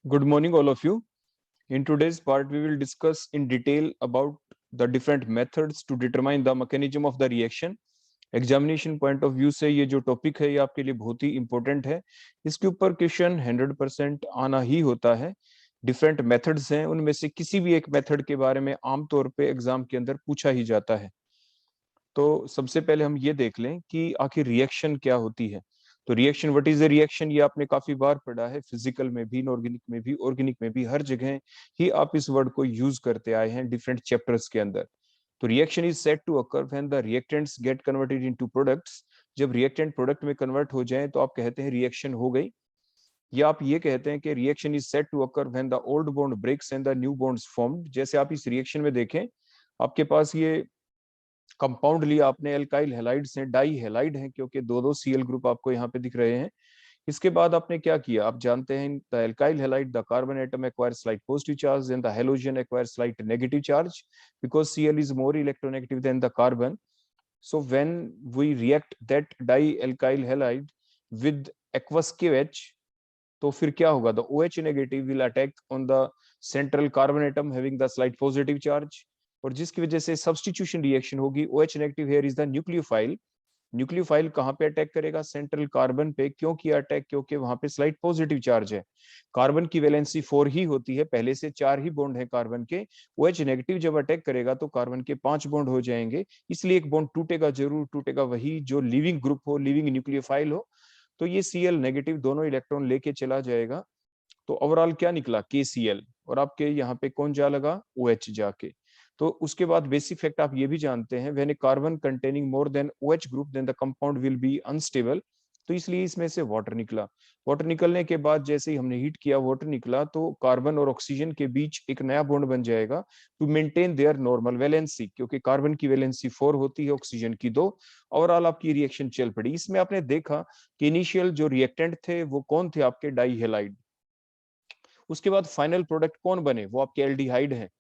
Good morning, all of you. In today's part, we will discuss in detail about the different methods to determine the mechanism of the reaction. Examination point of view से ये जो topic है ये आपके लिए बहुत ही important है। इसके ऊपर क्वेश्चन 100% आना ही होता है। डिफरेंट मेथड्स हैं, उनमें से किसी भी एक मेथड के बारे में आमतौर पे एग्जाम के अंदर पूछा ही जाता है। तो सबसे पहले हम ये देख लें कि आखिर रिएक्शन क्या होती है। तो reaction, what is a reaction, ये आपने काफी बार पढ़ा है, फिजिकल में भी, इनऑर्गेनिक में भी, ऑर्गेनिक में भी, हर जगह ही आप इस वर्ड को यूज करते आए हैं डिफरेंट चैप्टर्स के अंदर। तो reaction is said to occur when the reactants get converted into products. जब रिएक्टेंट प्रोडक्ट में कन्वर्ट हो जाए तो आप कहते हैं रिएक्शन हो गई। या आप ये कहते हैं कि reaction is said to occur when the old bond breaks and the new bonds formed. जैसे आप इस रिएक्शन में देखें, आपके पास ये कंपाउंड लिया आपने, एल्काइल हैलाइड्स हैं, डाई हैलाइड हैं, क्योंकि दो दो सीएल ग्रुप आपको यहाँ पे दिख रहे हैं। इसके बाद आपने क्या किया, आप जानते हैं the alkyl halide, the carbon atom acquire slight positive charge and the halogen acquire slight negative charge because CL is more electronegative than the carbon. So when we react that dialkyl halide with aqueous KOH, तो फिर क्या होगा, the OH negative will attack on the central carbon atom having the slight positive charge, और जिसकी वजह से substitution reaction होगी. OH negative here is the nucleophile. Nucleophile कहाँ पे अटैक करेगा, सेंट्रल कार्बन पे. क्यों किया अटैक, क्योंकि वहां पे स्लाइट पॉजिटिव चार्ज है. कार्बन की वैलेंसी 4 ही होती है, पहले से 4 ही बॉन्ड है कार्बन के. OH नेगेटिव जब अटैक करेगा तो कार्बन के 5 बॉन्ड हो जाएंगे, इसलिए एक बॉन्ड टूटेगा, जरूर टूटेगा, वही जो लिविंग ग्रुप हो, लिविंग न्यूक्लियोफाइल हो. तो ये Cl नेगेटिव दोनों इलेक्ट्रॉन लेके चला जाएगा. तो ओवरऑल क्या निकला, KCl, और आपके यहाँ पे कौन जा लगा, OH जाके. तो उसके बाद बेसिक फैक्ट आप ये भी जानते हैं, when a carbon containing more than OH group then the compound will be unstable. तो इसलिए इसमें से वाटर निकला. वाटर निकलने के बाद जैसे ही हमने हीट किया, वाटर निकला, तो कार्बन और ऑक्सीजन के बीच एक नया बॉन्ड बन जाएगा to maintain their normal valency, क्योंकि कार्बन की वैलेंसी 4 होती है, ऑक्सीजन की 2. ओवरऑल आपकी रिएक्शन चल पड़ी. इसमें आपने देखा कि इनिशियल जो रिएक्टेंट थे वो कौन थे, आपके डाई हैलाइड. उसके बाद फाइनल प्रोडक्ट कौन बने, वो आपके एल्डिहाइड है.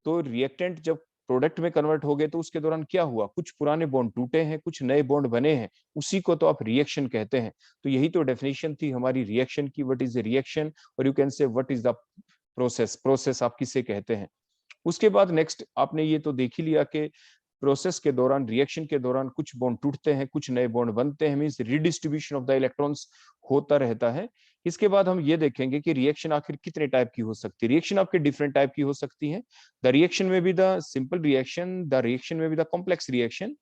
तो रिएक्टेंट जब प्रोडक्ट में कन्वर्ट हो गए तो उसके दौरान क्या हुआ, कुछ पुराने बॉन्ड टूटे हैं, कुछ नए बॉन्ड बने हैं, उसी को तो आप रिएक्शन कहते हैं. तो यही तो डेफिनेशन थी हमारी रिएक्शन की, व्हाट इज द रिएक्शन, और you can say what is the process. Process आप किसे कहते हैं. उसके बाद नेक्स्ट आपने ये तो देख ही लिया कि प्रोसेस के दौरान, रिएक्शन के दौरान कुछ बॉन्ड टूटते हैं, कुछ नए बॉन्ड बनते हैं, means redistribution of the electrons होता रहता है. इसके बाद हम ये देखेंगे कि रिएक्शन आखिर कितने टाइप की हो सकती है. रिएक्शन आपके डिफरेंट टाइप की हो सकती है. द रिएक्शन में भी the simple reaction, the reaction में भी द कॉम्प्लेक्स रिएक्शन.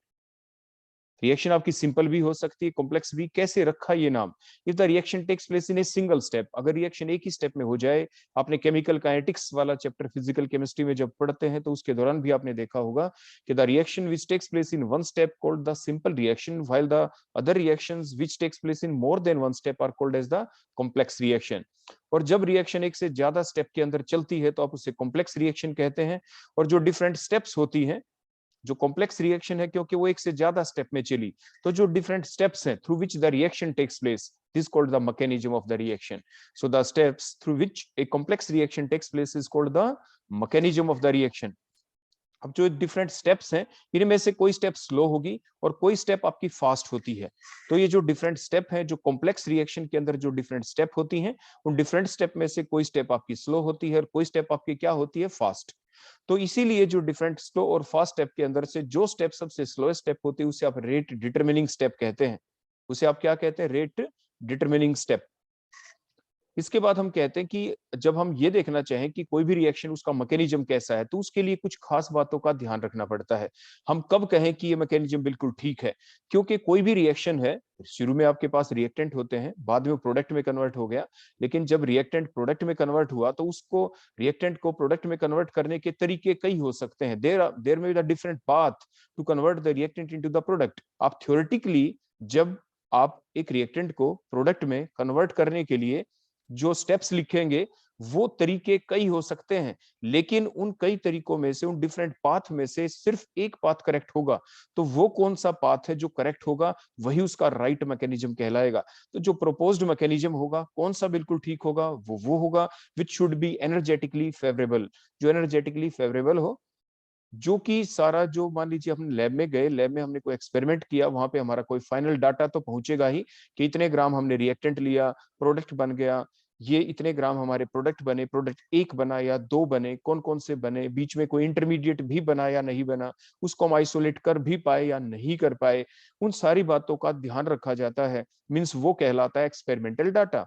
रिएक्शन आपकी सिंपल भी हो सकती है, कॉम्प्लेक्स भी. कैसे रखा ये नाम, if the reaction takes place in a single step, अगर रिएक्शन एक ही स्टेप में हो जाए. आपने केमिकल काइनेटिक्स वाला चैप्टर फिजिकल केमिस्ट्री में जब पढ़ते हैं तो उसके दौरान भी आपने देखा होगा कि the reaction which takes place in one step called the simple reaction, while the other reactions which takes place in more than one step are called as the complex reaction. और जब रिएक्शन एक से ज्यादा step के अंदर चलती है तो आप उसे कॉम्प्लेक्स रिएक्शन कहते हैं. और जो डिफरेंट स्टेप्स होती हैं, जो कॉम्प्लेक्स रिएक्शन है क्योंकि वो एक से ज्यादा स्टेप में चली, तो जो डिफरेंट स्टेप्स हैं through which the reaction takes place, this called the mechanism of the reaction. So the steps through which a complex reaction takes place is called the mechanism of the reaction. अब जो different steps हैं, इनमें से कोई step slow होगी और कोई step आपकी फास्ट होती है. तो ये जो डिफरेंट स्टेप हैं, जो कॉम्प्लेक्स रिएक्शन के अंदर जो डिफरेंट स्टेप होती हैं, उन डिफरेंट स्टेप में से कोई स्टेप आपकी स्लो होती है और कोई स्टेप आपकी क्या होती है, फास्ट. तो इसीलिए जो डिफरेंट स्लो और फास्ट स्टेप के अंदर से जो स्टेप सबसे स्लोएस्ट स्टेप होती है उसे आप रेट डिटरमिनिंग स्टेप कहते हैं. उसे आप क्या कहते हैं, रेट डिटरमिनिंग स्टेप. इसके बाद हम कहते हैं कि जब हम ये देखना चाहें कि कोई भी रिएक्शन उसका मैकेनिज्म कैसा है, तो उसके लिए कुछ खास बातों का ध्यान रखना पड़ता है. हम कब कहें कि ये मैकेनिज्म बिल्कुल ठीक है, क्योंकि कोई भी रिएक्शन है, शुरू में आपके पास रिएक्टेंट होते हैं, बाद में प्रोडक्ट में कन्वर्ट हो गया. लेकिन जब रिएक्टेंट प्रोडक्ट में कन्वर्ट हुआ तो उसको, रिएक्टेंट को प्रोडक्ट में कन्वर्ट करने के तरीके कई हो सकते हैं. There may the different path to convert the reactant into the product. आप थ्योरेटिकली जब आप एक रिएक्टेंट को प्रोडक्ट में कन्वर्ट करने के लिए जो स्टेप्स लिखेंगे, वो तरीके कई हो सकते हैं, लेकिन उन कई तरीकों में से, उन डिफरेंट पाथ में से सिर्फ एक पाथ करेक्ट होगा. तो वो कौन सा पाथ है जो करेक्ट होगा, वही उसका राइट मैकेनिज्म कहलाएगा. तो जो प्रोपोज्ड मैकेनिज्म होगा, कौन सा बिल्कुल ठीक होगा, वो होगा which should be energetically favourable. जो एनर्जेटिकली फेवरेबल हो, जो कि सारा, जो मान लीजिए अपने लैब में गए, लैब में हमने कोई एक्सपेरिमेंट किया, वहां पे हमारा कोई फाइनल डाटा तो पहुंचेगा ही कि इतने ग्राम हमने रिएक्टेंट लिया, प्रोडक्ट बन गया, ये इतने ग्राम हमारे प्रोडक्ट बने, प्रोडक्ट 1 बना या 2 बने, कौन कौन से बने, बीच में कोई इंटरमीडिएट भी बना या नहीं बना, उसको हम आइसोलेट कर भी पाए या नहीं कर पाए, उन सारी बातों का ध्यान रखा जाता है। मीन्स वो कहलाता है एक्सपेरिमेंटल डाटा।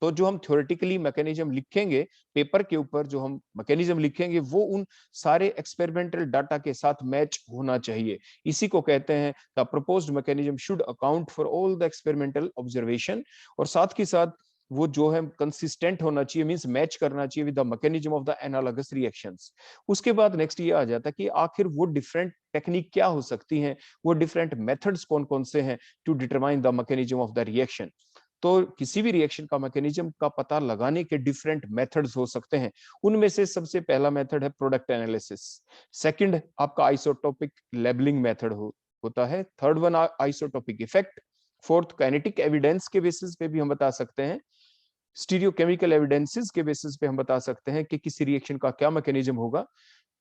तो जो हम थ्योरेटिकली मैकेनिज्म लिखेंगे पेपर के ऊपर, जो हम मैकेनिज्म लिखेंगे वो उन सारे एक्सपेरिमेंटल डाटा के साथ मैच होना चाहिए। इसी को कहते हैं the proposed mechanism should account for all the experimental observation. और साथ के साथ वो जो है कंसिस्टेंट होना चाहिए, मींस मैच करना चाहिए with the mechanism of the analogous reactions. उसके बाद नेक्स्ट ये आ जाता है कि आखिर वो डिफरेंट टेक्निक क्या हो सकती हैं, वो डिफरेंट मेथड्स कौन कौन से हैं to determine the mechanism of the reaction. तो किसी भी रिएक्शन का मैकेनिज्म का पता लगाने के डिफरेंट मेथड्स हो सकते हैं। उनमें से सबसे पहला मेथड है प्रोडक्ट एनालिसिस। सेकंड आपका आइसोटोपिक लेबलिंग मेथड होता है। Third one isotopic effect. Fourth kinetic evidence के बेसिस पे भी हम बता सकते हैं। स्टीरियोकेमिकल एविडेंसेस के बेसिस पे हम बता सकते हैं कि किसी रिएक्शन का क्या मैकेनिज्म होगा।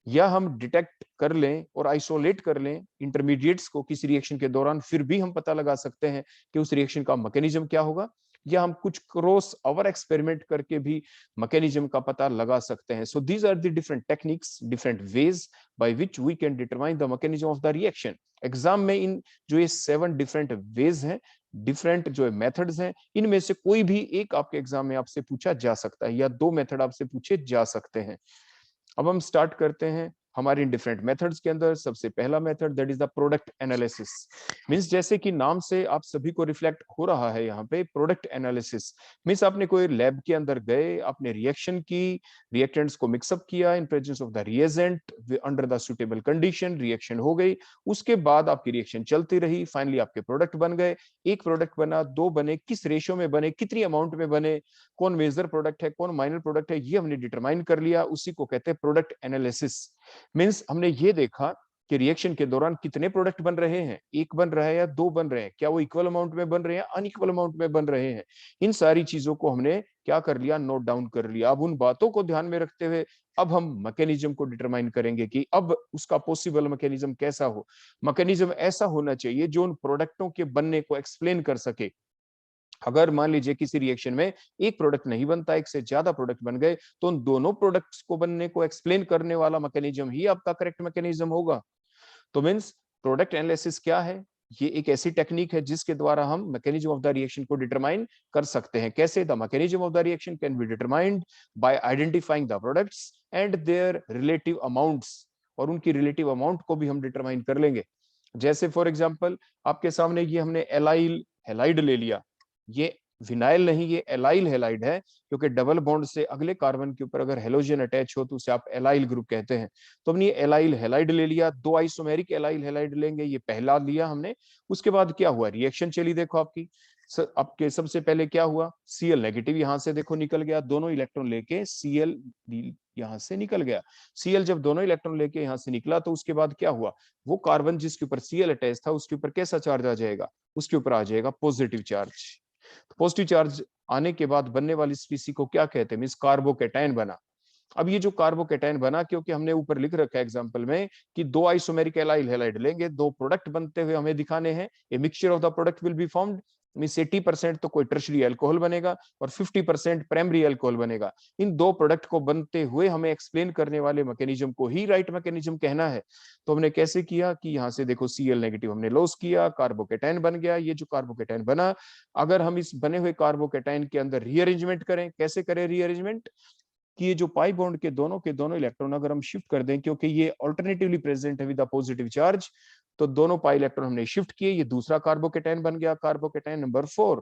या हम डिटेक्ट कर लें और आइसोलेट कर लें इंटरमीडिएट्स को किसी रिएक्शन के दौरान, फिर भी हम पता लगा सकते हैं कि उस रिएक्शन का मैकेनिज्म क्या होगा। या हम कुछ क्रॉस ओवर एक्सपेरिमेंट करके भी मैकेनिज्म का पता लगा सकते हैं। So these are the different techniques, different ways by which we can determine the mechanism of the reaction. Exam में इन जो ये 7 डिफरेंट वेज हैं, डिफरेंट जो मेथड्स हैं, इनमें से कोई भी एक आपके एग्जाम में आपसे पूछा जा सकता है या 2 मेथड आपसे पूछे जा सकते हैं। अब हम स्टार्ट करते हैं हमारे डिफरेंट मेथड्स के अंदर। सबसे पहला method that is the product analysis. Means जैसे कि नाम से आप सभी को रिफ्लेक्ट हो रहा है यहाँ पे प्रोडक्ट एनालिसिस। मींस आपने कोई लैब के अंदर गए, आपने रिएक्शन की, रिएक्टेंट्स को मिक्सअप किया इन presence of the reagent under the suitable condition, reaction हो गई। उसके बाद आपकी रिएक्शन चलती रही, फाइनली आपके प्रोडक्ट बन गए। एक प्रोडक्ट बना, 2 बने, किस रेशियो में बने, कितनी अमाउंट में बने, कौन मेजर प्रोडक्ट है, कौन माइनर प्रोडक्ट है, ये हमने डिटरमाइन कर लिया। उसी को कहते हैं प्रोडक्ट एनालिसिस। मींस हमने ये देखा कि रिएक्शन के दौरान कितने प्रोडक्ट बन रहे हैं, 1 बन रहा है या 2 बन रहे हैं, क्या वो इक्वल अमाउंट में बन रहे हैं, अनइक्वल अमाउंट में बन रहे हैं। इन सारी चीजों को हमने क्या कर लिया, नोट डाउन कर लिया। अब उन बातों को ध्यान में रखते हुए अब हम मैकेनिज्म को डिटरमाइन करेंगे कि अब उसका पॉसिबल मैकेनिज्म कैसा हो। मैकेनिज्म ऐसा होना चाहिए जो उन प्रोडक्टों के बनने को एक्सप्लेन कर सके। अगर मान लीजिए किसी रिएक्शन में एक प्रोडक्ट नहीं बनता, एक से ज्यादा प्रोडक्ट बन गए, तो उन दोनों प्रोडक्ट्स को बनने को एक्सप्लेन करने वाला मैकेनिज्म ही आपका करेक्ट मैकेनिज्म होगा। तो मींस प्रोडक्ट एनालिसिस क्या है, ये एक ऐसी टेक्निक है जिसके द्वारा हम मैकेनिज्म ऑफ द रिएक्शन को डिटरमाइन कर सकते हैं। कैसे? The mechanism of the reaction can be determined by identifying the products and there relative amounts. और उनकी रिलेटिव अमाउंट को भी हम डिटरमाइन कर लेंगे। जैसे फॉर एग्जांपल आपके सामने ये हमने एलाइल हैलाइड ले लिया। ये विनाइल नहीं, ये एलाइल हैलाइड है, क्योंकि डबल बॉन्ड से अगले कार्बन के ऊपर अगर हेलोजन अटैच हो तो उसे आप एलाइल ग्रुप कहते हैं। तो हमने एलाइल हैलाइड ले लिया, 2 आइसोमेरिक एलाइल हैलाइड लेंगे, ये पहला लिया हमने। उसके बाद क्या हुआ, रिएक्शन चली, देखो आपकी आपके सबसे पहले क्या हुआ, Cl नेगेटिव यहां से देखो निकल गया, दोनों इलेक्ट्रॉन लेके Cl यहां से निकल गया। Cl जब दोनों इलेक्ट्रॉन लेके यहां से निकला तो उसके बाद क्या हुआ, वो कार्बन जिसके ऊपर Cl अटैच था उसके ऊपर कैसा चार्ज आ जाएगा, उसके ऊपर आ जाएगा पॉजिटिव चार्ज। पॉजिटिव चार्ज आने के बाद बनने वाली स्पीसी को क्या कहते हैं, मींस कार्बोकेटाइन बना। अब ये जो कार्बोकेटाइन बना, क्योंकि हमने ऊपर लिख रखा है एग्जांपल में कि 2 आइसोमेरिक एलाइल हैलाइड लेंगे, 2 प्रोडक्ट बनते हुए हमें दिखाने हैं। ए mixture of the product will be formed, means 80% तो कोई टर्शियरी अल्कोहल बनेगा और 50% प्राइमरी अल्कोहल बनेगा। इन 2 प्रोडक्ट को बनते हुए हमें एक्सप्लेन करने वाले मैकेनिज्म को ही राइट मैकेनिज्म कहना है। तो हमने कैसे किया कि यहाँ से देखो Cl नेगेटिव हमने लॉस किया, कार्बोकेटाइन बन गया। ये जो कार्बोकेटाइन बना, अगर हम इस बने हुए कार्बोकेटाइन के अंदर रीअरेंजमेंट करें, कैसे करें रीअरेंजमेंट, कि ये जो पाई बॉन्ड के दोनों इलेक्ट्रॉन अगर हम शिफ्ट कर दें, क्योंकि ये अल्टरनेटिवली प्रेजेंट है विद पॉजिटिव चार्ज, तो दोनों पाई इलेक्ट्रॉन हमने शिफ्ट किए, ये दूसरा कार्बोकेटाइन बन गया, कार्बोकेटाइन नंबर 4।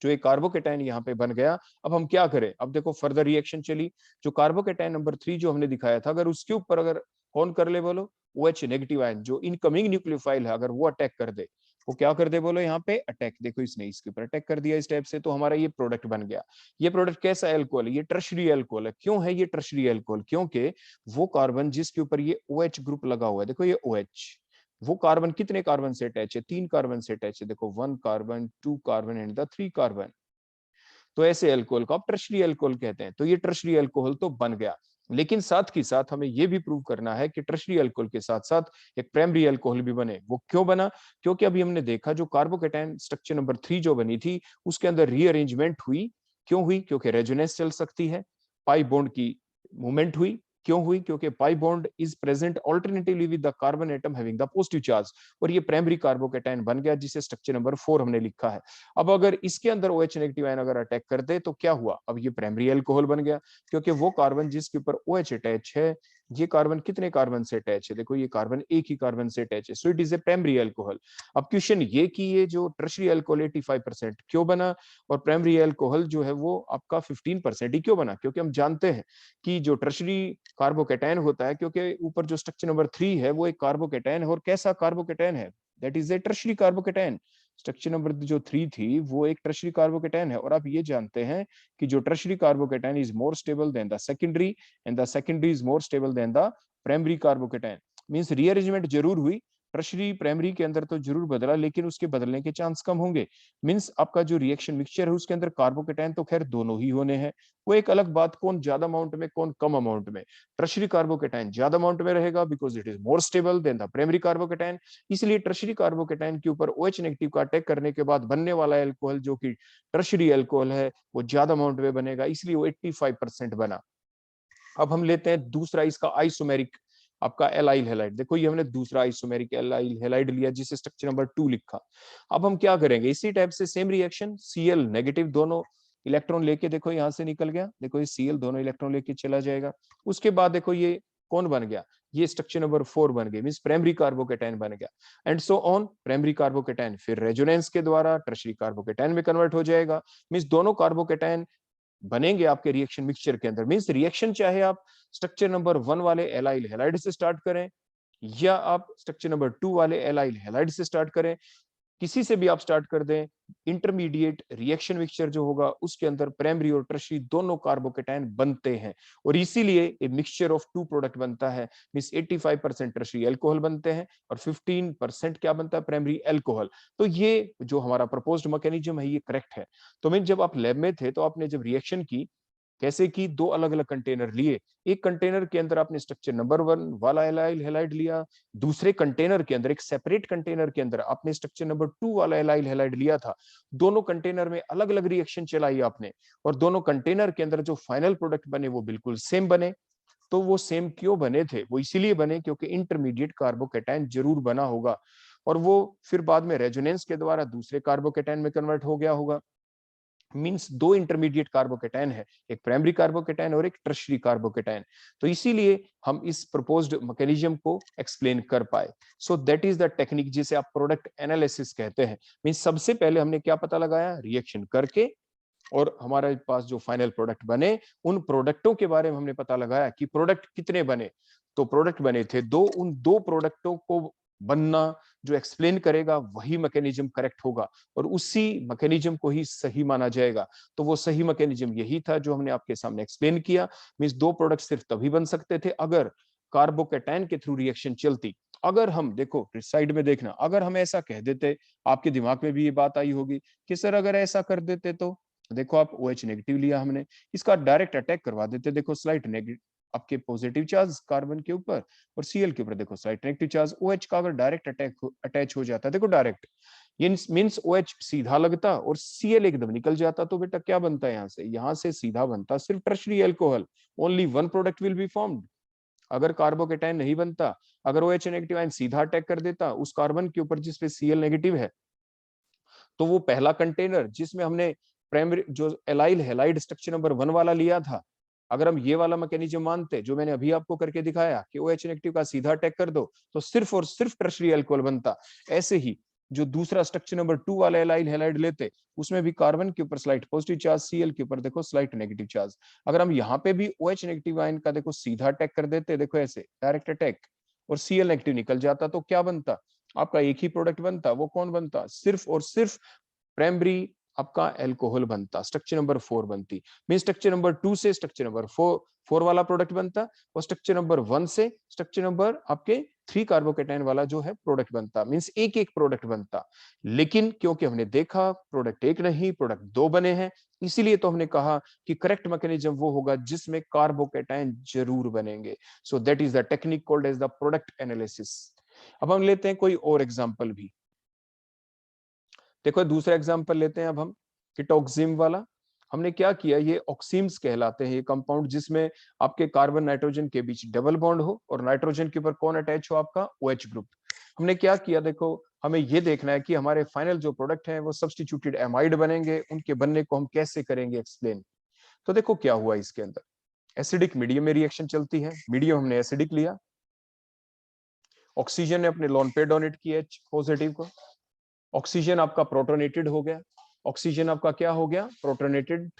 जो एक कार्बोकेटाइन यहाँ पे बन गया, अब हम क्या करें, अब देखो फर्दर रिएक्शन चली। जो कार्बोकेटाइन नंबर 3 जो हमने दिखाया था, अगर उसके ऊपर अगर कौन कर ले बोलो, OH नेगेटिव आयन जो इनकमिंग न्यूक्लियोफाइल है, अगर वो अटैक कर दे, वो क्या कर दे बोलो, यहाँ पे अटैक, देखो इसने इसके ऊपर अटैक कर दिया इस टाइप से, तो हमारा ये प्रोडक्ट बन गया। ये प्रोडक्ट कैसा एल्कोहल है, ये टर्शरी एल्कोहल है। क्यों है ये टर्शरी एल्कोहल, क्योंकि वो कार्बन जिसके ऊपर ये OH ग्रुप लगा हुआ है, देखो ये OH, वो कार्बन कितने कार्बन से अटैच है, 3 कार्बन से अटैच है, देखो 1 carbon, 2 carbon and the 3 carbon. तो ऐसे अल्कोहल को आप टर्शरी अल्कोहल कहते हैं। तो ये टर्शरी अल्कोहल तो बन गया, लेकिन साथ ही साथ हमें यह भी प्रूव करना है कि टर्शरी अल्कोहल के साथ साथ एक प्राइमरी अल्कोहल भी बने। वो क्यों बना, क्योंकि अभी हमने देखा जो कार्बोकेटाइन स्ट्रक्चर नंबर 3 जो बनी थी, उसके अंदर रीअरेंजमेंट हुई क्यों हुई? क्योंकि रेजोनेंस चल सकती है, पाई बॉन्ड की मूवमेंट हुई। क्यों हुई? क्योंकि pi bond is present alternatively with the carbon atom having the positive charge, और ये प्राइमरी कार्बोकेटायन बन गया, जिसे स्ट्रक्चर नंबर 4 हमने लिखा है। अब अगर इसके अंदर OH नेगेटिव आयन अगर अटैक कर दे तो क्या हुआ? अब ये प्राइमरी अल्कोहल बन गया, क्योंकि वो कार्बन जिसके ऊपर OH अटैच है, ये कार्बन कितने कार्बन से अटैच है? देखो ये कार्बन एक ही कार्बन से अटैच है, so it is a primary alcohol. अब क्वेश्चन ये कि ये जो टर्शियरी अल्कोहल 85% क्यों बना, और प्राइमरी अल्कोहल जो है वो आपका 15% ही क्यों बना? क्योंकि हम जानते हैं कि जो टर्शियरी कार्बोकेटायन होता है, क्योंकि ऊपर जो स्ट्रक्चर नंबर 3 है वो एक कार्बोकेटायन है, और कैसा कार्बोकेटायन है? That is a tertiary carbocation. Structure number जो 3 थी वो एक टर्शियरी कार्बोकेटायन है, और आप ये जानते हैं कि जो tertiary carbocation is more stable then the secondary, and the secondary is more stable then the primary carbocation. Means rearrangement जरूर हुई, टर्शियरी प्राइमरी के अंदर तो जरूर बदला, लेकिन उसके बदलने के चांस कम होंगे। मींस आपका जो रिएक्शन मिक्सचर है उसके अंदर कार्बोकेटायन तो खैर दोनों ही होने हैं, वो एक अलग बात, कौन ज्यादा अमाउंट में कौन कम अमाउंट में। टर्शियरी कार्बोकेटायन ज्यादा अमाउंट में रहेगा because it is more stable then the primary carbocation, इसलिए टर्शियरी कार्बोकेटायन के ऊपर OH नेगेटिव का अटैक करने के बाद बनने वाला अल्कोहल जो कि टर्शियरी अल्कोहल है वो ज्यादा अमाउंट में बनेगा, इसलिए वो 85% बना। अब हम लेते हैं दूसरा इसका आइसोमेरिक आपका एलाइल हैलाइड। देखो ये हमने दूसरा आइसोमेरिक एलाइल हैलाइड लिया जिसे स्ट्रक्चर नंबर 2 लिखा। अब हम क्या करेंगे, इसी टाइप से सेम रिएक्शन, Cl नेगेटिव दोनों इलेक्ट्रॉन लेके, देखो यहां से निकल गया, देखो ये Cl दोनों इलेक्ट्रॉन लेके चला जाएगा। उसके बाद देखो ये कौन बन गया, ये स्ट्रक्चर नंबर 4 बन गया, मींस प्राइमरी कार्बोकेटायन बन गया, and so on. Primary carbocation फिर रेजोनेंस के द्वारा टर्शियरी कार्बोकेटायन में कन्वर्ट हो जाएगा, मींस दोनों कार्बोकेटायन बनेंगे आपके रिएक्शन मिक्सचर के अंदर। मींस रिएक्शन चाहे आप स्ट्रक्चर नंबर 1 वाले एलाइल हैलाइड से स्टार्ट करें, या आप स्ट्रक्चर नंबर 2 वाले एलाइल हैलाइड से स्टार्ट करें, किसी से भी आप स्टार्ट कर दें, इंटरमीडिएट रिएक्शन मिक्सचर जो होगा उसके अंदर प्राइमरी और टर्शियरी दोनों कार्बोकेटायन बनते हैं, और इसीलिए एक मिक्सचर ऑफ 2 प्रोडक्ट बनता है। मींस 85% टर्शियरी अल्कोहल बनते हैं और 15% क्या बनता है, प्राइमरी अल्कोहल। तो ये जो हमारा प्रपोज्ड मैकेनिज्म है ये करेक्ट है। तो मीन जब आप लैब में थे तो आपने जब रिएक्शन की, कैसे कि 2 अलग अलग कंटेनर लिए, एक कंटेनर के अंदर आपने स्ट्रक्चर नंबर 1 वाला एलाइल हैलाइड लिया, दूसरे कंटेनर के अंदर, एक सेपरेट कंटेनर के अंदर आपने स्ट्रक्चर नंबर 2 वाला एलाइल हैलाइड लिया था। दोनों कंटेनर में अलग अलग रिएक्शन चलाई आपने, और दोनों कंटेनर के अंदर जो फाइनल प्रोडक्ट बने वो बिल्कुल सेम बने। तो वो सेम क्यों बने थे, वो इसीलिए बने क्योंकि इंटरमीडिएट कार्बोकेटायन जरूर बना होगा, और वो फिर बाद में रेजोनेंस के द्वारा दूसरे कार्बोकेटायन में कन्वर्ट हो गया होगा। मींस 2 इंटरमीडिएट कार्बोकेटायन है, एक प्राइमरी कार्बोकेटायन और एक टर्शियरी कार्बोकेटायन। तो इसीलिए हम इस प्रपोज्ड मैकेनिज्म को एक्सप्लेन कर पाए। सो दैट इज द टेक्निक जिसे आप प्रोडक्ट एनालिसिस कहते हैं। मींस सबसे पहले हमने क्या पता लगाया, रिएक्शन करके, और हमारे पास जो फाइनल प्रोडक्ट बने उन प्रोडक्टों के बारे में हमने पता लगाया कि प्रोडक्ट कितने बने। तो प्रोडक्ट बने थे 2, उन 2 प्रोडक्टों को बनना जो एक्सप्लेन करेगा वही मैकेनिज्म करेक्ट होगा, और उसी मैकेनिज्म को ही सही माना जाएगा। तो वो सही मैकेनिज्म यही था जो हमने आपके सामने एक्सप्लेन किया। मींस 2 प्रोडक्ट सिर्फ तभी बन सकते थे अगर कार्बोकेटायन के थ्रू रिएक्शन चलती। अगर हम देखो साइड में देखना, अगर हम ऐसा कह देते, आपके दिमाग में भी ये बात आई होगी कि सर अगर ऐसा कर देते तो, देखो आप OH नेगेटिव लिया हमने, इसका डायरेक्ट अटैक करवा देते, देखो स्लाइट नेगेटिव आपके पॉजिटिव चार्ज कार्बन के ऊपर, और Cl के ऊपर देखो स्लाइट नेगेटिव चार्ज। OH का अगर डायरेक्ट अटैच हो जाता, देखो डायरेक्ट, ये मींस OH सीधा लगता और Cl एकदम निकल जाता, तो बेटा क्या बनता है, यहाँ से सीधा बनता सिर्फ tertiary alcohol, only 1 product will be formed. अगर कार्बोकेटायन नहीं बनता, अगर OH नेगेटिव आयन सीधा अटैक कर देता उस कार्बन के ऊपर जिसपे Cl नेगेटिव है, तो वो पहला कंटेनर जिसमें हमने प्राइमरी जो एलाइल हैलाइड स्ट्रक्चर नंबर 1 वाला लिया था, अगर हम ये वाला मैकेनिज्म मानते जो मैंने अभी आपको करके दिखाया कि OH नेगेटिव का सीधा अटैक कर दो तो सिर्फ और सिर्फ टर्शियरी अल्कोहल बनता। ऐसे ही जो दूसरा स्ट्रक्चर नंबर 2 वाला एलाइल हैलाइड लेते, उसमें भी कार्बन के ऊपर स्लाइट पॉजिटिव चार्ज, Cl के ऊपर देखो स्लाइट नेगेटिव चार्ज। अगर हम यहाँ पे भी OH नेगेटिव आयन का देखो सीधा अटैक कर देते, देखो ऐसे डायरेक्ट अटैक, और Cl नेगेटिव निकल जाता, तो क्या बनता, आपका एक ही प्रोडक्ट बनता। वो कौन बनता, सिर्फ और सिर्फ प्राइमरी आपका अल्कोहल बनता, स्ट्रक्चर नंबर 4 बनती। मीन स्ट्रक्चर नंबर 2 से स्ट्रक्चर नंबर 4 वाला प्रोडक्ट बनता, और स्ट्रक्चर नंबर 1 से स्ट्रक्चर नंबर आपके 3 कार्बोकेटायन वाला जो है प्रोडक्ट बनता। मींस एक एक प्रोडक्ट बनता। लेकिन क्योंकि हमने देखा प्रोडक्ट एक नहीं प्रोडक्ट 2 बने हैं, इसीलिए तो हमने कहा कि करेक्ट मैकेनिज्म वो होगा जिसमें कार्बोकेटायन जरूर बनेंगे। So that is the technique called as the product analysis. अब हम लेते हैं कोई और एग्जांपल भी। देखो दूसरा एग्जांपल लेते हैं अब हम, कीटोक्सिम वाला। हमने क्या किया, ये ऑक्सीम्स कहलाते हैं ये कंपाउंड, जिसमें आपके कार्बन नाइट्रोजन के बीच डबल बॉन्ड हो और नाइट्रोजन के ऊपर कौन अटैच हो, आपका OH ग्रुप। हमने क्या किया, देखो हमें ये देखना है कि हमारे फाइनल जो प्रोडक्ट है वो सब्स्टिट्यूटेड एमाइड बनेंगे, उनके बनने को हम कैसे करेंगे एक्सप्लेन। तो देखो क्या हुआ इसके अंदर, एसिडिक मीडियम में रिएक्शन चलती है, मीडियम हमने एसिडिक लिया, ऑक्सीजन ने अपने लोन पेयर डोनेट किया H पॉजिटिव को, ऑक्सीजन आपका प्रोटोनेटेड हो गया, ऑक्सीजन आपका क्या हो गया, प्रोटोनेटेड।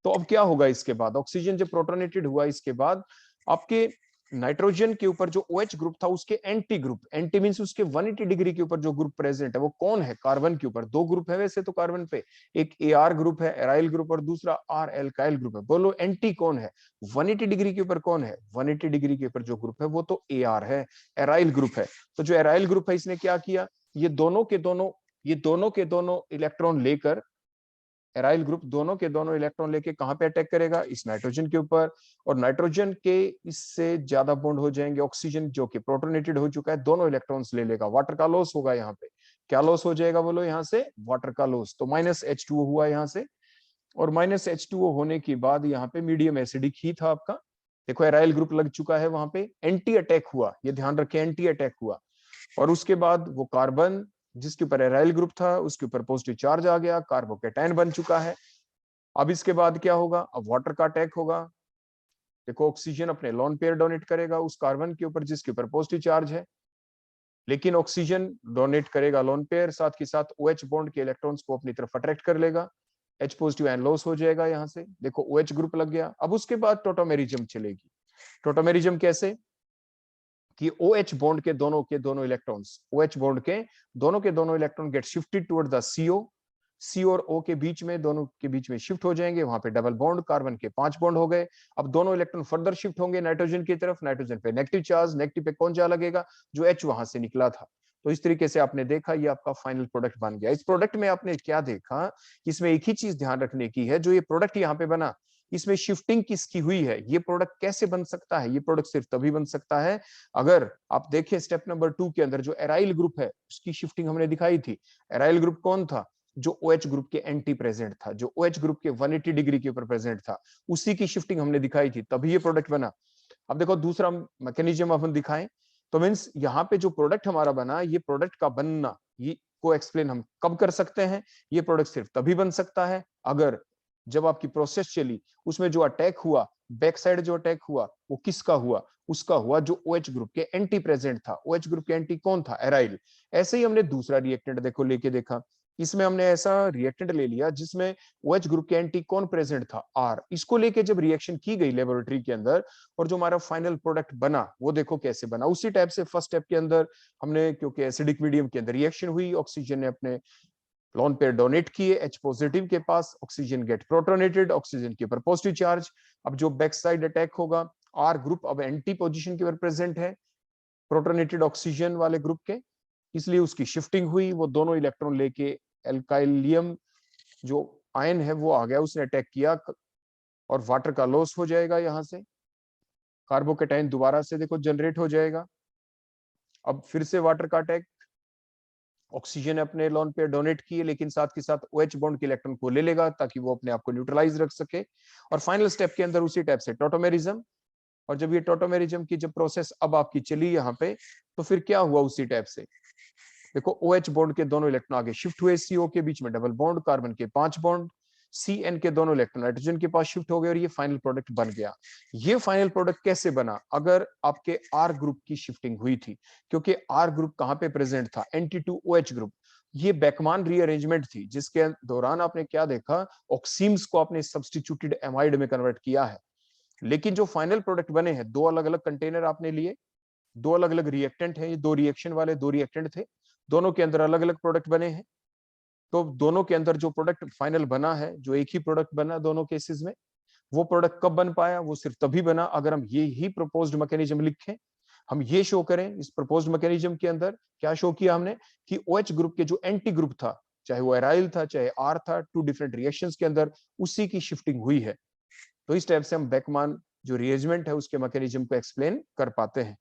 तो अब क्या होगा इसके बाद, ऑक्सीजन जब प्रोटोनेटेड हुआ इसके बाद आपके नाइट्रोजन के ऊपर जो OH ग्रुप था उसके एंटी ग्रुप, एंटी मींस उसके 180 डिग्री के ऊपर जो ग्रुप प्रेजेंट है वो कौन है, कार्बन के ऊपर। दो ग्रुप है वैसे तो कार्बन पे, एक AR ग्रुप है एराइल ग्रुप और दूसरा R एल्काइल ग्रुप है। बोलो एंटी कौन है, 180 डिग्री के ऊपर कौन है, 180 डिग्री के ऊपर जो ग्रुप है वो तो AR है, एराइल ग्रुप है। तो जो एराइल ग्रुप है इसने क्या किया, ये दोनों के दोनों इलेक्ट्रॉन लेकर, एराइल ग्रुप दोनों के दोनों इलेक्ट्रॉन लेके कहां पे अटैक करेगा, इस नाइट्रोजन के ऊपर, और नाइट्रोजन के इससे ज्यादा बॉन्ड हो जाएंगे, ऑक्सीजन जो कि प्रोटोनेटेड हो चुका है दोनों इलेक्ट्रॉन्स ले लेगा, वाटर का लॉस होगा यहाँ पे। क्या लॉस हो जाएगा बोलो, यहाँ से वाटर का लॉस, तो -H2O हुआ यहाँ से। और -H2O होने के बाद यहाँ पे मीडियम एसिडिक ही था आपका, देखो एराइल ग्रुप लग चुका है वहां पे, एंटी अटैक हुआ, ये ध्यान रखें एंटी अटैक हुआ। और उसके बाद वो कार्बन जिसके ऊपर एराइल ग्रुप था उसके ऊपर पॉजिटिव चार्ज आ गया, कार्बोकेटाइन बन चुका है। अब इसके बाद क्या होगा, अब वाटर का अटैक होगा, देखो ऑक्सीजन अपने लोन पेयर डोनेट करेगा उस कार्बन के ऊपर जिसके ऊपर पॉजिटिव चार्ज है, लेकिन ऑक्सीजन डोनेट करेगा लोन पेयर, साथ के साथ OH बॉन्ड के इलेक्ट्रॉन्स को अपनी तरफ अट्रैक्ट कर लेगा, H पॉजिटिव आयन लॉस हो जाएगा यहाँ से, देखो OH ग्रुप लग गया। अब उसके बाद टोटोमेरिज्म चलेगी। टोटोमेरिज्म कैसे कि OH बॉन्ड के दोनों इलेक्ट्रॉन्स, OH बॉन्ड के दोनों electron get shifted toward the CO, C और O के बीच में, दोनों के बीच में शिफ्ट हो जाएंगे, वहां पे डबल बॉन्ड, कार्बन के 5 बॉन्ड हो गए। अब दोनों इलेक्ट्रॉन फर्दर शिफ्ट होंगे नाइट्रोजन की तरफ, नाइट्रोजन पे नेगेटिव चार्ज, नेगेटिव पे कौन जा लगेगा, जो H वहां से निकला था। तो इस तरीके से आपने देखा ये आपका फाइनल प्रोडक्ट बन गया। इस प्रोडक्ट में आपने क्या देखा, इसमें एक ही चीज ध्यान रखने की है, जो ये प्रोडक्ट यहाँ पे बना इसमें शिफ्टिंग किसकी हुई है, ये प्रोडक्ट कैसे बन सकता है, ये प्रोडक्ट सिर्फ तभी बन सकता है अगर आप देखें स्टेप नंबर 2 के अंदर जो एराइल ग्रुप है उसकी शिफ्टिंग हमने दिखाई थी। एराइल ग्रुप कौन था, जो OH ग्रुप के एंटी प्रेजेंट था, जो OH ग्रुप के 180 डिग्री के ऊपर प्रेजेंट था, उसी की शिफ्टिंग हमने दिखाई थी, तभी ये प्रोडक्ट बना। अब देखो दूसरा मैकेनिज्म अपन दिखाएं, तो मीन्स यहाँ पे जो प्रोडक्ट हमारा बना, ये प्रोडक्ट का बनना ये को एक्सप्लेन हम कब कर सकते हैं, ये प्रोडक्ट सिर्फ तभी बन सकता है अगर जब आपकी प्रोसेस चली उसमें जो अटैक हुआ, बैक साइड जो अटैक हुआ वो किसका हुआ, उसका हुआ जो OH ग्रुप के एंटी प्रेजेंट था। OH ग्रुप के एंटी कौन था, एराइल। ऐसे ही हमने दूसरा रिएक्टेंट देखो लेके देखा, इसमें हमने ऐसा रिएक्टेंट ले लिया जिसमें OH ग्रुप के एंटी कौन प्रेजेंट था, R। इसको लेके जब रिएक्शन की गई लेबोरेटरी के अंदर और जो हमारा फाइनल प्रोडक्ट बना वो देखो कैसे बना। उसी टाइप से फर्स्ट स्टेप के अंदर हमने, क्योंकि एसिडिक मीडियम के अंदर रिएक्शन हुई, ऑक्सीजन ने अपने लोन पेयर डोनेट किए H पॉजिटिव के पास, ऑक्सीजन गेट प्रोटोनेटेड, ऑक्सीजन के ऊपर पॉजिटिव चार्ज। अब जो बैक साइड अटैक होगा, R ग्रुप अब एंटी पोजीशन के ऊपर प्रेजेंट है प्रोटोनेटेड ऑक्सीजन वाले ग्रुप के, इसलिए उसकी शिफ्टिंग हुई, वो दोनों इलेक्ट्रॉन लेके एल्काइलियम जो आयन है वो आ गया, उसने अटैक किया और वाटर का लॉस हो जाएगा, यहाँ से कार्बोकेटाइन दोबारा से देखो जनरेट हो जाएगा। अब फिर से वाटर का अटैक, ऑक्सीजन अपने लोन पे डोनेट किए लेकिन साथ के साथ OH बॉन्ड के इलेक्ट्रॉन को ले लेगा ताकि वो अपने आप को न्यूट्रलाइज रख सके। और फाइनल स्टेप के अंदर उसी टाइप से टोटोमेरिज्म, और जब ये टोटोमेरिज्म की जब प्रोसेस अब आपकी चली यहाँ पे, तो फिर क्या हुआ उसी टाइप से, देखो OH बॉन्ड के दोनों इलेक्ट्रॉन आगे शिफ्ट हुए, CO के बीच में डबल बॉन्ड, कार्बन के 5 बॉन्ड, CN के दोनों इलेक्ट्रॉन नाइट्रोजन के पास शिफ्ट हो गए और ये फाइनल प्रोडक्ट बन गया। ये फाइनल प्रोडक्ट कैसे बना, अगर आपके R ग्रुप की शिफ्टिंग हुई थी, क्योंकि R ग्रुप कहां पे प्रेजेंट था, Nt2OH ग्रुप। ये बैकमान रीअरेंजमेंट थी जिसके दौरान आपने क्या देखा, ऑक्सीम्स को आपने सब्स्टिट्यूटेड एमाइड में कन्वर्ट किया है। लेकिन जो फाइनल प्रोडक्ट बने हैं, दो अलग अलग कंटेनर आपने लिए, दो अलग अलग रिएक्टेंट है, ये दो रिएक्शन वाले दो रिएक्टेंट थे, दोनों के अंदर अलग अलग प्रोडक्ट बने हैं। तो दोनों के अंदर जो प्रोडक्ट फाइनल बना है, जो एक ही प्रोडक्ट बना दोनों केसेस में, वो प्रोडक्ट कब बन पाया, वो सिर्फ तभी बना अगर हम ये ही प्रोपोज्ड मैकेनिज्म लिखें, हम ये शो करें। इस प्रोपोज्ड मैकेनिज्म के अंदर क्या शो किया हमने कि OH ग्रुप के जो एंटी ग्रुप था, चाहे वो एराइल था चाहे R था, टू डिफरेंट रिएक्शंस के अंदर उसी की शिफ्टिंग हुई है। तो इस टाइप से हम बेकमान जो रिएरेंजमेंट है उसके मैकेनिज्म को एक्सप्लेन कर पाते हैं।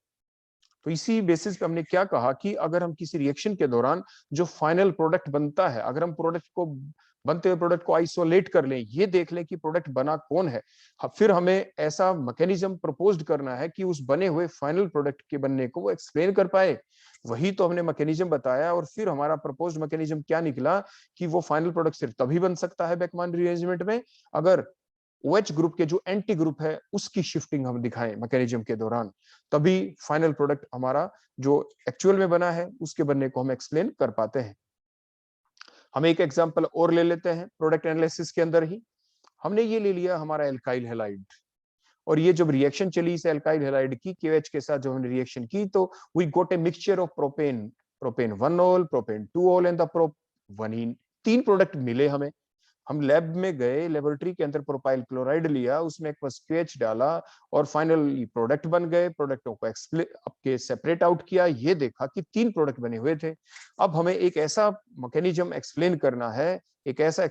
तो इसी बेसिस पे हमने क्या कहा कि अगर हम किसी रिएक्शन के दौरान जो फाइनल प्रोडक्ट बनता है, अगर हम प्रोडक्ट को बनते हुए प्रोडक्ट को आइसोलेट कर लें, ये देख लें कि प्रोडक्ट बना कौन है। फिर हमें ऐसा मैकेनिज्म प्रपोज्ड करना है कि उस बने हुए फाइनल प्रोडक्ट के बनने को वो एक्सप्लेन कर पाए। वही तो हमने मैकेनिज्म बताया, और फिर हमारा प्रपोज्ड मैकेनिज्म क्या निकला कि वो फाइनल प्रोडक्ट सिर्फ तभी बन सकता है बेकमान रीअरेंजमेंट में अगर OH ग्रुप के जो एंटी ग्रुप है उसकी शिफ्टिंग हम दिखाएं मैकेनिज्म के दौरान, तभी फाइनल प्रोडक्ट हमारा जो एक्चुअल में बना है उसके बनने को हम एक्सप्लेन कर पाते हैं। हम एक एग्जांपल और ले लेते हैं प्रोडक्ट एनालिसिस के अंदर ही। हमने ये ले लिया हमारा एल्काइल हैलाइड, और ये जब रिएक्शन चली इस एल्काइल हैलाइड की KOH के साथ, जब हमने रिएक्शन की तो we got a mixture of propane, propane 1-ol, propane 2-ol and the propene. 3 product मिले हमें। हम लैब में गए, लेबोरेटरी के अंदर प्रोपाइल क्लोराइड लिया, उसमें एक बस KOH डाला और फाइनली प्रोडक्ट बन गए। प्रोडक्टों को आपके सेपरेट आउट किया, ये देखा कि 3 प्रोडक्ट बने हुए थे। अब हमें एक ऐसा मैकेनिज्म एक्सप्लेन करना है, एक ऐसा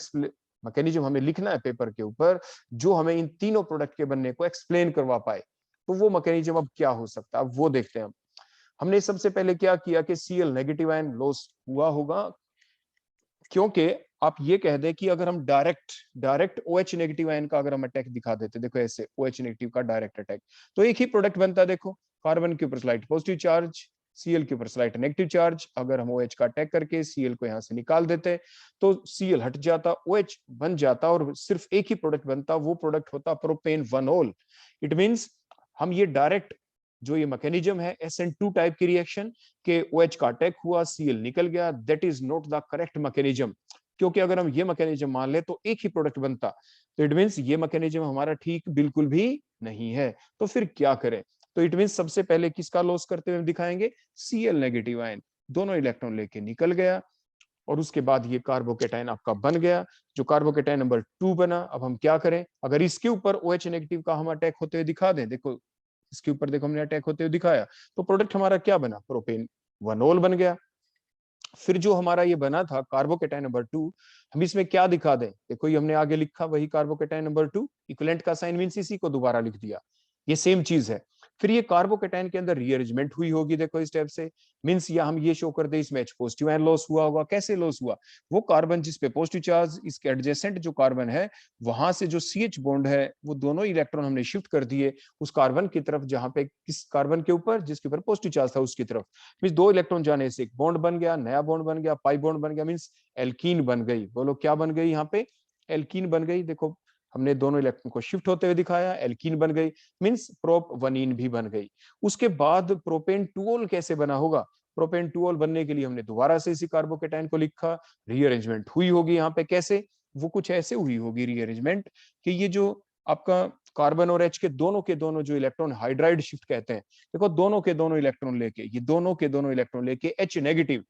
मैकेनिज्म हमें लिखना है पेपर के ऊपर जो हमें इन तीनों प्रोडक्ट के बनने को एक्सप्लेन करवा पाए। तो वो मैकेनिज्म अब क्या हो सकता है, अब वो देखते हैं। हमने सबसे पहले क्या किया कि Cl नेगेटिव आयन लॉस हुआ होगा, क्योंकि आप ये कह दें कि अगर हम डायरेक्ट OH नेगेटिव आयन का अगर हम अटैक दिखा देते, देखो ऐसे OH नेगेटिव का डायरेक्ट अटैक, तो एक ही प्रोडक्ट बनता है। देखो कार्बन के ऊपर स्लाइट पॉजिटिव चार्ज, Cl के ऊपर स्लाइट नेगेटिव चार्ज। अगर हम OH का अटैक करके Cl को यहां से निकाल देते तो Cl हट जाता, OH बन जाता और सिर्फ एक ही प्रोडक्ट बनता, वो प्रोडक्ट होता प्रोपेन 1-ol। इट मींस हम ये डायरेक्ट जो ये मैकेनिज्म है SN2 टाइप की रिएक्शन के OH का अटैक हुआ, Cl निकल गया, that is not the correct mechanism. क्योंकि अगर हम ये मैकेनिज्म मान ले तो एक ही प्रोडक्ट बनता, तो इट मींस ये मैकेनिज्म हमारा ठीक बिल्कुल भी नहीं है। तो फिर क्या करें? तो इट मींस सबसे पहले किसका लॉस करते हुए हम दिखाएंगे? Cl नेगेटिव आयन दोनों इलेक्ट्रॉन लेके निकल गया, और उसके बाद ये कार्बोकेटाइन आपका बन गया, जो कार्बोकेटाइन नंबर 2 बना। अब हम क्या करें? अगर इसके ऊपर OH नेगेटिव का हम अटैक होते हुए दिखा दें, देखो इसके ऊपर देखो हमने अटैक होते हुए दिखाया, तो प्रोडक्ट हमारा क्या बना? प्रोपेन 1-ol बन गया। फिर जो हमारा ये बना था कार्बोकेटाइन नंबर 2, हम इसमें क्या दिखा दें? देखो ये हमने आगे लिखा वही कार्बोकेटाइन नंबर 2, इक्विवेलेंट का साइन मींस इसी को दोबारा लिख दिया, ये सेम चीज है। फिर ये कार्बोकेटाइन के अंदर रीअरेंजमेंट हुई होगी, देखो इस टाइप से, मींस या हम ये शो कर दे इसमें H पॉजिटिव आयन लॉस हुआ होगा। कैसे लॉस हुआ? वो कार्बन जिस पे पॉजिटिव चार्ज, इसके एडजेसेंट जो कार्बन है वहां से जो CH बॉन्ड है वो दोनों इलेक्ट्रॉन हमने शिफ्ट कर दिए उस कार्बन की तरफ, जहां पे किस कार्बन के ऊपर जिसके ऊपर पॉजिटिव चार्ज था उसकी तरफ। मींस 2 इलेक्ट्रॉन जाने से एक बॉन्ड बन गया, नया बॉन्ड बन गया, पाई बॉन्ड बन गया, मींस एल्कीन बन गई। बोलो क्या बन गई? यहाँ पे एल्कीन बन गई। देखो हमने दोनों इलेक्ट्रॉन को शिफ्ट होते हुए दिखाया, एल्कीन बन गई, मींस प्रोपवनीन भी बन गई। उसके बाद प्रोपेन 2-ol कैसे बना होगा? प्रोपेन 2-ol बनने के लिए हमने दोबारा से इसी कार्बोकेटाइन को लिखा, रीअरेंजमेंट हुई होगी यहाँ पे। कैसे? वो कुछ ऐसे हुई होगी रीअरेंजमेंट कि ये जो आपका कार्बन और H के दोनों जो इलेक्ट्रॉन हाइड्राइड शिफ्ट कहते हैं, देखो दोनों के दोनों इलेक्ट्रॉन लेके, ये दोनों के दोनों इलेक्ट्रॉन लेके H नेगेटिव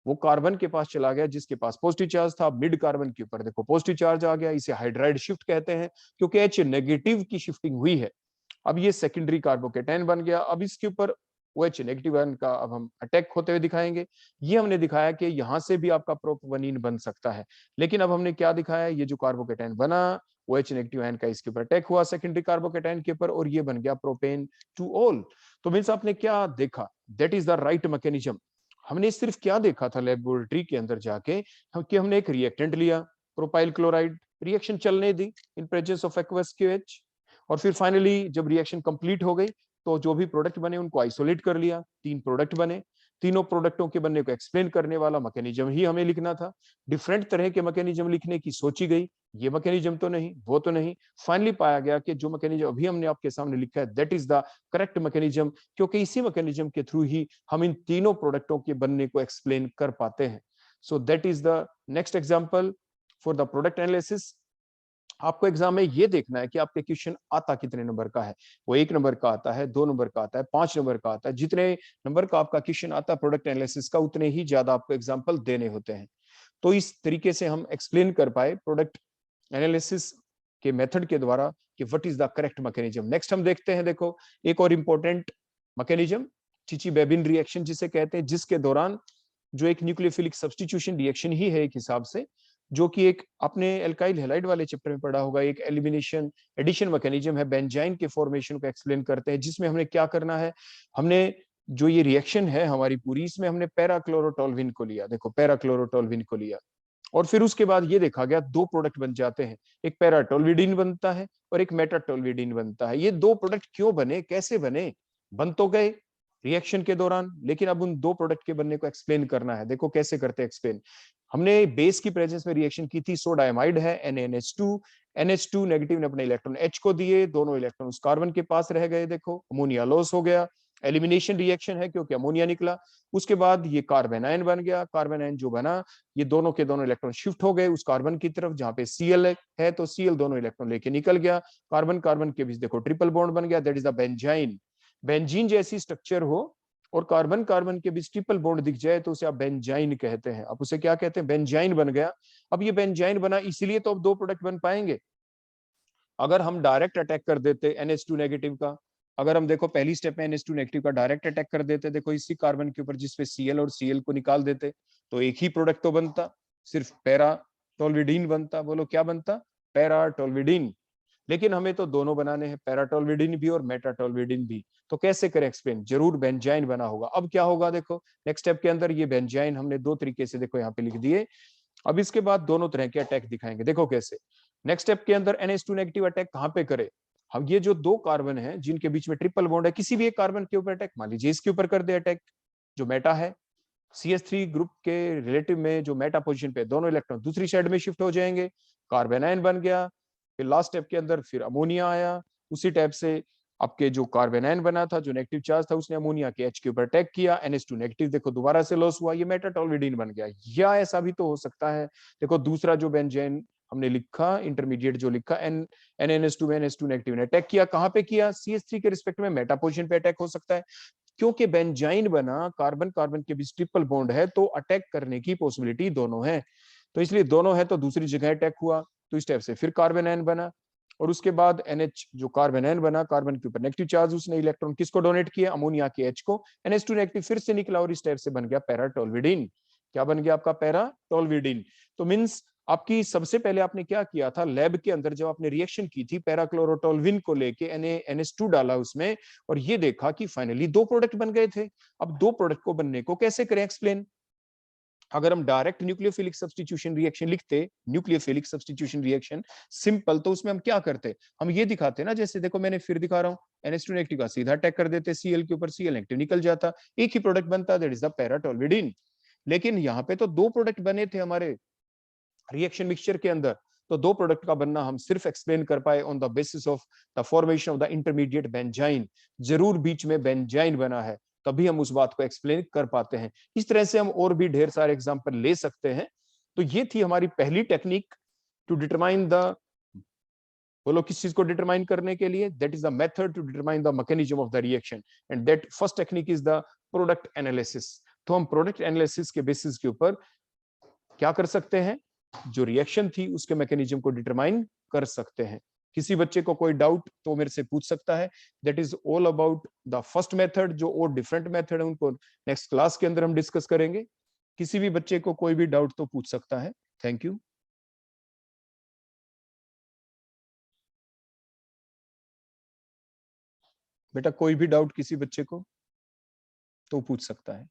वो कार्बन के पास चला गया जिसके पास पॉजिटिव चार्ज था। मिड कार्बन के ऊपर देखो पॉजिटिव चार्ज आ गया, इसे हाइड्राइड शिफ्ट कहते हैं क्योंकि H नेगेटिव की शिफ्टिंग हुई है। अब ये सेकेंडरी कार्बोकेटाइन बन गया। अब इसके ऊपर OH नेगेटिव आयन का अब हम अटैक होते हुए दिखाएंगे। ये हमने दिखाया कि यहां से भी आपका प्रोपवनीन बन सकता है, लेकिन अब हमने क्या दिखाया? ये जो कार्बोकेटाइन बना, OH नेगेटिव आयन का इसके ऊपर अटैक हुआ सेकेंडरी कार्बोकेटाइन के ऊपर, और ये बन गया प्रोपेन 2-ol। तो मींस आपने क्या देखा? That is the right mechanism. हमने सिर्फ क्या देखा था लेबोरेटरी के अंदर जाके, कि हमने एक रिएक्टेंट लिया प्रोपाइल क्लोराइड, रिएक्शन चलने दी in presence of aqueous KOH, और फिर फाइनली जब रिएक्शन कंप्लीट हो गई तो जो भी प्रोडक्ट बने उनको आइसोलेट कर लिया। 3 प्रोडक्ट बने, तीनों प्रोडक्टों के बनने को एक्सप्लेन करने वाला मैकेनिज्म ही हमें लिखना था। डिफरेंट तरह के मैकेनिज्म लिखने की सोची गई, ये मैकेनिज्म तो नहीं, वो तो नहीं। फाइनली पाया गया कि जो मैकेनिज्म अभी हमने आपके सामने लिखा है that is the correct mechanism, क्योंकि इसी मैकेनिज्म के थ्रू ही हम इन तीनों प्रोडक्टों के बनने को एक्सप्लेन कर पाते हैं। सो that is the next example for the product analysis. आपको एग्जाम में ये देखना है कि आपके क्वेश्चन आता कितने नंबर का है। वो 1 नंबर का आता है, 2 नंबर का आता है, 5 नंबर का आता है। जितने नंबर का आपका क्वेश्चन आता है प्रोडक्ट एनालिसिस का, उतने ही ज्यादा आपको एग्जाम्पल देने होते हैं। तो इस तरीके से हम एक्सप्लेन कर पाए प्रोडक्ट एनालिसिस के मेथड के द्वारा कि what is the correct mechanism. Next हम देखते हैं, देखो एक और इंपॉर्टेंट मैकेनिज्म, चिची-बेबिन रिएक्शन जिसे कहते हैं, जिसके दौरान जो एक न्यूक्लियोफिलिक सब्स्टिट्यूशन रिएक्शन ही है एक हिसाब से, जो कि एक आपने एल्काइल हैलाइड वाले चैप्टर में पढ़ा होगा, एक एलिमिनेशन एडिशन मैकेनिज्म है, बेंजाइन के फॉर्मेशन को एक्सप्लेन करते हैं, जिसमें हमने क्या करना है? हमने जो ये रिएक्शन है हमारी पूरी, इसमें हमने पैराक्लोरोटोल्विन को लिया। देखो पैराक्लोरोटोल्विन को लिया, और फिर उसके बाद ये देखा गया दो प्रोडक्ट बन जाते हैं, एक पैराटोल्विडीन बनता है और एक मेटाटोल्विडीन बनता है। ये दो प्रोडक्ट क्यों बने, कैसे बने? बन तो गए रिएक्शन के दौरान, लेकिन अब उन दो प्रोडक्ट के बनने को एक्सप्लेन करना है। देखो कैसे करते हैं एक्सप्लेन। हमने बेस की प्रेजेंस में रिएक्शन की थी, सोडाइमाइड है NaNH2, NH2 नेगेटिव ने अपने इलेक्ट्रॉन H को दिए, दोनों इलेक्ट्रॉन उस कार्बन के पास रह गए। देखो अमोनिया लॉस हो गया, एलिमिनेशन रिएक्शन है क्योंकि अमोनिया निकला। उसके बाद ये कार्बन आयन बन गया, कार्बन आयन जो बना, ये दोनों के दोनों इलेक्ट्रॉन शिफ्ट हो गए उस कार्बन की तरफ जहां पे Cl है, तो Cl दोनों इलेक्ट्रॉन लेके निकल गया। कार्बन कार्बन के बीच देखो ट्रिपल बॉन्ड बन गया, that is the benzene. Benzene जैसी स्ट्रक्चर हो और कार्बन कार्बन के बीच ट्रिपल बॉन्ड दिख जाए तो उसे आप बेंजाइन कहते हैं। अब उसे क्या कहते हैं? बेंजाइन बन गया। अब ये बेंजाइन बना इसलिए तो अब दो प्रोडक्ट बन पाएंगे। अगर हम डायरेक्ट अटैक कर देते NH2 नेगेटिव का, अगर हम देखो पहली स्टेप में NH2 नेगेटिव का डायरेक्ट अटैक कर देते, देखो इसी कार्बन के ऊपर जिसपे Cl और Cl को निकाल देते, तो एक ही प्रोडक्ट तो बनता, सिर्फ पैराटोल्विडीन बनता। बोलो क्या बनता? पैराटोल्विडीन। लेकिन हमें तो दोनों बनाने हैं, पैराटोल्विडीन भी और मेटाटोल्विडीन भी। तो कैसे करें एक्सप्लेन? जरूर बेंजाइन बना होगा। अब क्या होगा देखो नेक्स्ट स्टेप के अंदर, ये बेंजाइन हमने दो तरीके से देखो यहाँ पे लिख दिए। अब इसके बाद दोनों तरह के अटैक दिखाएंगे, देखो कैसे। नेक्स्ट स्टेप के अंदर NH2 नेगेटिव अटैक कहां पे करे? हम ये जो दो कार्बन है जिनके बीच में ट्रिपल बॉन्ड है, किसी भी एक कार्बन के ऊपर अटैक, मान लीजिए इसके ऊपर कर दे अटैक, जो मेटा है, CH3 ग्रुप के रिलेटिव में जो मेटा पोजीशन पे दोनों इलेक्ट्रॉन दूसरी साइड में शिफ्ट हो जाएंगे, कार्बन आयन बन गया। फिर लास्ट स्टेप के अंदर फिर अमोनिया आया, उसी टाइप से आपके जो कार्बन आयन बना था, जो नेगेटिव चार्ज था, उसने अमोनिया के H के ऊपर अटैक किया, NH2 नेगेटिव देखो दोबारा से लॉस हुआ, ये मेटाटोल्विडीन बन गया। या ऐसा भी तो हो सकता है, देखो दूसरा जो बेंजेन हमने लिखा, इंटरमीडिएट जो लिखा, NaNH2 में NH2 नेगेटिव ने अटैक किया, कहां पे किया? CH3 के रिस्पेक्ट में मेटा पोजीशन पे अटैक हो सकता है। क्योंकि बेंजाइन बना, कार्बन कार्बन के बीच ट्रिपल बॉन्ड है, तो अटैक करने की पॉसिबिलिटी दोनों है, तो इसलिए दोनों है तो दूसरी जगह अटैक हुआ, तो इस टाइप से फिर कार्बन आयन बना। और उसके बाद NH जो कार्बन आयन बना, कार्बन के ऊपर नेगेटिव चार्ज, उसने इलेक्ट्रॉन किसको डोनेट किया? अमोनिया के H को, NH2 नेगेटिव फिर से निकला और इस टाइप से बन गया पैराटोल्विडीन। क्या बन गया आपका? पैराटोल्विडीन। तो मीन्स आपकी सबसे पहले आपने क्या किया था लैब के अंदर, जब आपने रिएक्शन की थी पैराक्लोरोटोल्विन को लेके, NH2 डाला उसमें, और ये देखा कि फाइनली दो प्रोडक्ट बन गए थे। अब दो प्रोडक्ट को बनने को कैसे करें एक्सप्लेन? अगर हम डायरेक्ट न्यूक्लियोफिलिक सब्स्टिट्यूशन रिएक्शन लिखते, न्यूक्लियोफिलिक सब्स्टिट्यूशन रिएक्शन सिंपल, तो उसमें हम क्या करते? हम ये दिखाते ना, जैसे देखो मैंने फिर दिखा रहा हूं, NH2 नेगेटिव का सीधा अटैक कर देते, Cl के ऊपर Cl नेगेटिव निकल जाता, एक ही प्रोडक्ट बनता, दैट इज द पैराटोल्विडीन। लेकिन यहाँ पे तो दो प्रोडक्ट बने थे हमारे रिएक्शन मिक्सचर के अंदर, तो दो प्रोडक्ट का बनना हम सिर्फ एक्सप्लेन कर पाए on the basis of the formation of the intermediate benzene. जरूर बीच में बेंजाइन बना है, तभी हम उस बात को एक्सप्लेन कर पाते हैं। इस तरह से हम और भी ढेर सारे एग्जांपल ले सकते हैं। तो ये थी हमारी पहली टेक्निक टू डिटरमाइन द, बोलो किस चीज को डिटरमाइन करने के लिए? That is the method to determine the mechanism of the reaction, and that first technique is the product analysis. तो हम प्रोडक्ट एनालिसिस के बेसिस के ऊपर क्या कर सकते हैं? जो रिएक्शन थी उसके मैकेनिज्म को डिटरमाइन कर सकते हैं। किसी बच्चे को कोई डाउट तो मेरे से पूछ सकता है। That is all about the first method. जो और डिफरेंट मेथड है उनको नेक्स्ट क्लास के अंदर हम डिस्कस करेंगे। किसी भी बच्चे को कोई भी डाउट तो पूछ सकता है। Thank you. बेटा कोई भी डाउट किसी बच्चे को तो पूछ सकता है।